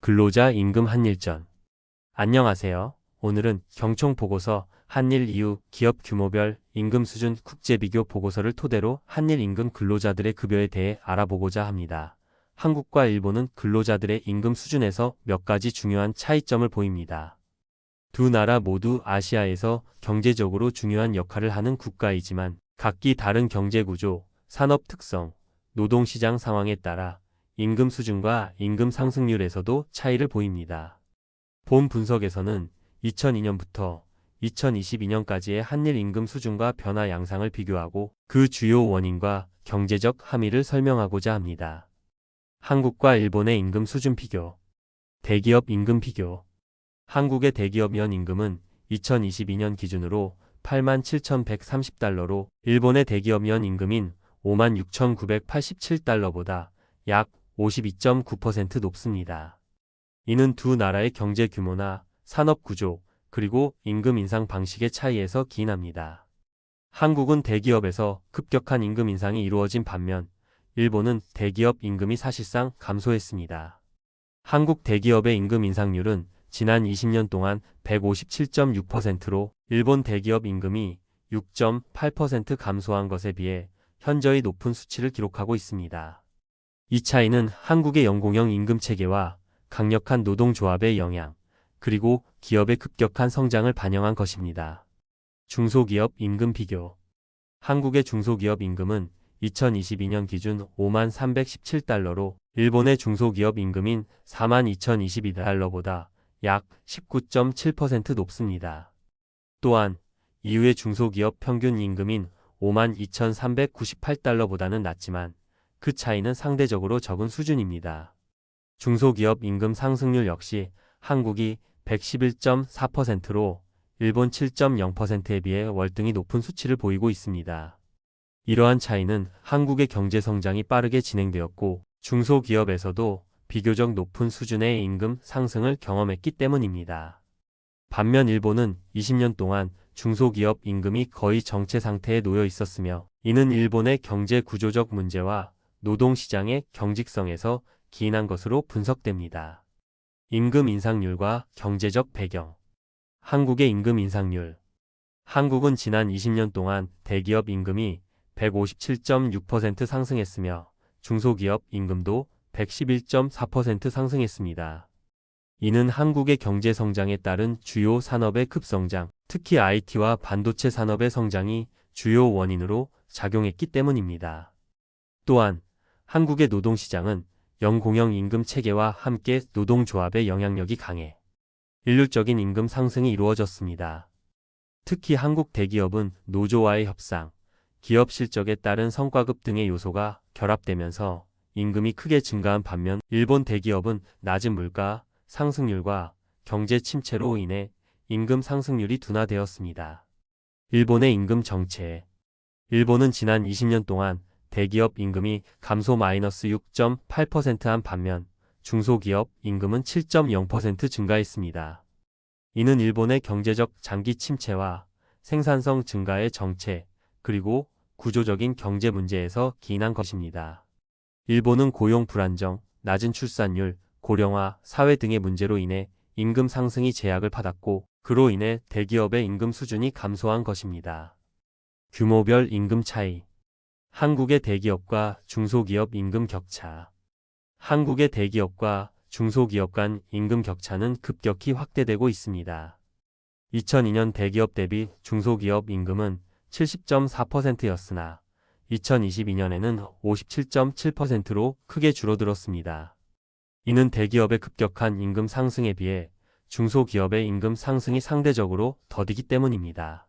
근로자 임금 한일전. 안녕하세요. 오늘은 경총 보고서 한일 이후 기업 규모별 임금 수준 국제 비교 보고서를 토대로 한일 임금 근로자들의 급여에 대해 알아보고자 합니다. 한국과 일본은 근로자들의 임금 수준에서 몇 가지 중요한 차이점을 보입니다. 두 나라 모두 아시아에서 경제적으로 중요한 역할을 하는 국가이지만 각기 다른 경제 구조, 산업 특성, 노동시장 상황에 따라 임금 수준과 임금 상승률에서도 차이를 보입니다. 본 분석에서는 2002년부터 2022년까지의 한일 임금 수준과 변화 양상을 비교하고 그 주요 원인과 경제적 함의를 설명하고자 합니다. 한국과 일본의 임금 수준 비교. 대기업 임금 비교. 한국의 대기업 연 임금은 2022년 기준으로 87,130달러로 일본의 대기업 연 임금인 56,987달러보다 약 52.9% 높습니다. 이는 두 나라의 경제 규모나 산업 구조, 그리고 임금 인상 방식의 차이에서 기인합니다. 한국은 대기업에서 급격한 임금 인상이 이루어진 반면 일본은 대기업 임금이 사실상 감소했습니다. 한국 대기업의 임금 인상률은 지난 20년 동안 157.6%로 일본 대기업 임금이 6.8% 감소한 것에 비해 현저히 높은 수치를 기록하고 있습니다. 이 차이는 한국의 연공형 임금 체계와 강력한 노동조합의 영향, 그리고 기업의 급격한 성장을 반영한 것입니다. 중소기업 임금 비교. 한국의 중소기업 임금은 2022년 기준 53,317달러로 일본의 중소기업 임금인 42,022달러보다 약 19.7% 높습니다. 또한 이후의 중소기업 평균 임금인 52,398달러보다는 낮지만 그 차이는 상대적으로 적은 수준입니다. 중소기업 임금 상승률 역시 한국이 111.4%로 일본 7.0%에 비해 월등히 높은 수치를 보이고 있습니다. 이러한 차이는 한국의 경제 성장이 빠르게 진행되었고 중소기업에서도 비교적 높은 수준의 임금 상승을 경험했기 때문입니다. 반면 일본은 20년 동안 중소기업 임금이 거의 정체 상태에 놓여 있었으며 이는 일본의 경제 구조적 문제와 노동시장의 경직성에서 기인한 것으로 분석됩니다. 임금 인상률과 경제적 배경. 한국의 임금 인상률. 한국은 지난 20년 동안 대기업 임금이 157.6% 상승했으며 중소기업 임금도 111.4% 상승했습니다. 이는 한국의 경제 성장에 따른 주요 산업의 급성장, 특히 IT와 반도체 산업의 성장이 주요 원인으로 작용했기 때문입니다. 또한 한국의 노동시장은 연공형 임금 체계와 함께 노동조합의 영향력이 강해 일률적인 임금 상승이 이루어졌습니다. 특히 한국 대기업은 노조와의 협상, 기업 실적에 따른 성과급 등의 요소가 결합되면서 임금이 크게 증가한 반면 일본 대기업은 낮은 물가 상승률과 경제 침체로 인해 임금 상승률이 둔화되었습니다. 일본의 임금 정체. 일본은 지난 20년 동안 대기업 임금이 감소 -6.8%한 반면 중소기업 임금은 7.0% 증가했습니다. 이는 일본의 경제적 장기 침체와 생산성 증가의 정체, 그리고 구조적인 경제 문제에서 기인한 것입니다. 일본은 고용 불안정, 낮은 출산율, 고령화, 사회 등의 문제로 인해 임금 상승이 제약을 받았고 그로 인해 대기업의 임금 수준이 감소한 것입니다. 규모별 임금 차이. 한국의 대기업과 중소기업 임금 격차. 한국의 대기업과 중소기업 간 임금 격차는 급격히 확대되고 있습니다. 2002년 대기업 대비 중소기업 임금은 70.4%였으나 2022년에는 57.7%로 크게 줄어들었습니다. 이는 대기업의 급격한 임금 상승에 비해 중소기업의 임금 상승이 상대적으로 더디기 때문입니다.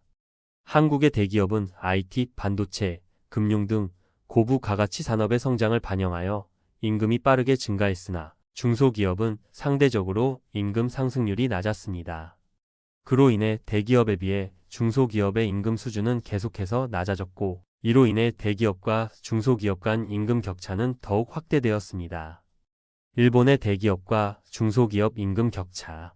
한국의 대기업은 IT, 반도체, 금융 등 고부 가가치 산업의 성장을 반영하여 임금이 빠르게 증가했으나 중소기업은 상대적으로 임금 상승률이 낮았습니다. 그로 인해 대기업에 비해 중소기업의 임금 수준은 계속해서 낮아졌고 이로 인해 대기업과 중소기업 간 임금 격차는 더욱 확대되었습니다. 일본의 대기업과 중소기업 임금 격차.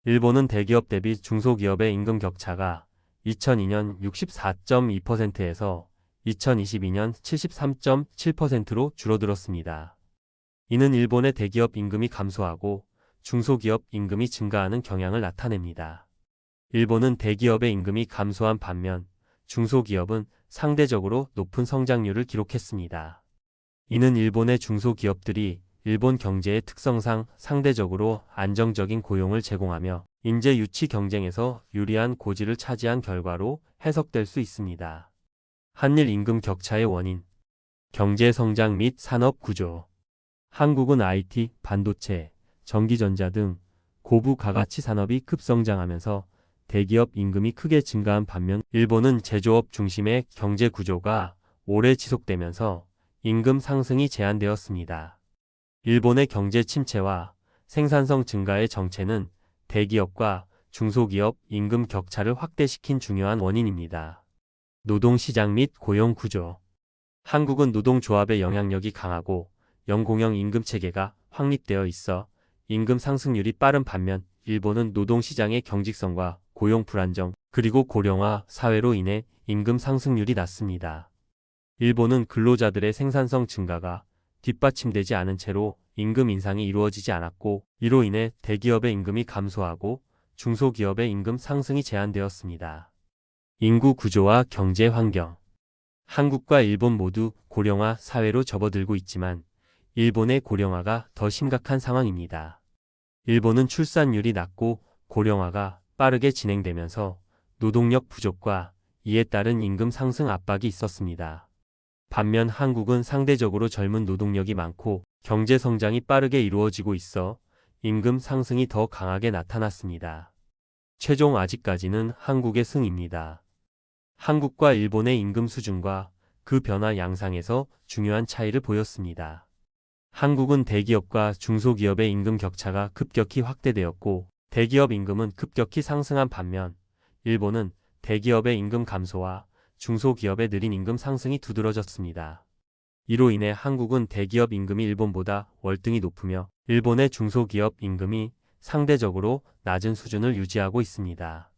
일본은 대기업 대비 중소기업의 임금 격차가 2002년 64.2%에서 2022년 73.7%로 줄어들었습니다. 이는 일본의 대기업 임금이 감소하고 중소기업 임금이 증가하는 경향을 나타냅니다. 일본은 대기업의 임금이 감소한 반면 중소기업은 상대적으로 높은 성장률을 기록했습니다. 이는 일본의 중소기업들이 일본 경제의 특성상 상대적으로 안정적인 고용을 제공하며 인재 유치 경쟁에서 유리한 고지를 차지한 결과로 해석될 수 있습니다. 한일 임금 격차의 원인, 경제 성장 및 산업 구조. 한국은 IT, 반도체, 전기전자 등 고부 가가치 산업이 급성장하면서 대기업 임금이 크게 증가한 반면 일본은 제조업 중심의 경제 구조가 오래 지속되면서 임금 상승이 제한되었습니다. 일본의 경제 침체와 생산성 증가의 정체는 대기업과 중소기업 임금 격차를 확대시킨 중요한 원인입니다. 노동시장 및 고용 구조. 한국은 노동조합의 영향력이 강하고 연공형 임금 체계가 확립되어 있어 임금 상승률이 빠른 반면 일본은 노동시장의 경직성과 고용 불안정, 그리고 고령화 사회로 인해 임금 상승률이 낮습니다. 일본은 근로자들의 생산성 증가가 뒷받침되지 않은 채로 임금 인상이 이루어지지 않았고 이로 인해 대기업의 임금이 감소하고 중소기업의 임금 상승이 제한되었습니다. 인구 구조와 경제 환경. 한국과 일본 모두 고령화 사회로 접어들고 있지만 일본의 고령화가 더 심각한 상황입니다. 일본은 출산율이 낮고 고령화가 빠르게 진행되면서 노동력 부족과 이에 따른 임금 상승 압박이 있었습니다. 반면 한국은 상대적으로 젊은 노동력이 많고 경제 성장이 빠르게 이루어지고 있어 임금 상승이 더 강하게 나타났습니다. 최종 아직까지는 한국의 승입니다. 한국과 일본의 임금 수준과 그 변화 양상에서 중요한 차이를 보였습니다. 한국은 대기업과 중소기업의 임금 격차가 급격히 확대되었고 대기업 임금은 급격히 상승한 반면 일본은 대기업의 임금 감소와 중소기업의 느린 임금 상승이 두드러졌습니다. 이로 인해 한국은 대기업 임금이 일본보다 월등히 높으며 일본의 중소기업 임금이 상대적으로 낮은 수준을 유지하고 있습니다.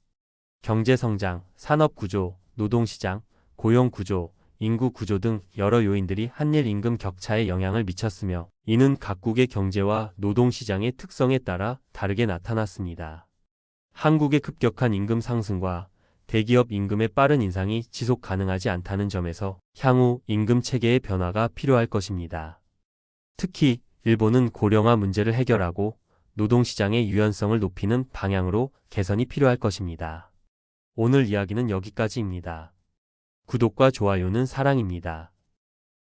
경제성장, 산업구조, 노동시장, 고용구조, 인구구조 등 여러 요인들이 한일 임금 격차에 영향을 미쳤으며 이는 각국의 경제와 노동시장의 특성에 따라 다르게 나타났습니다. 한국의 급격한 임금 상승과 대기업 임금의 빠른 인상이 지속 가능하지 않다는 점에서 향후 임금 체계의 변화가 필요할 것입니다. 특히 일본은 고령화 문제를 해결하고 노동시장의 유연성을 높이는 방향으로 개선이 필요할 것입니다. 오늘 이야기는 여기까지입니다. 구독과 좋아요는 사랑입니다.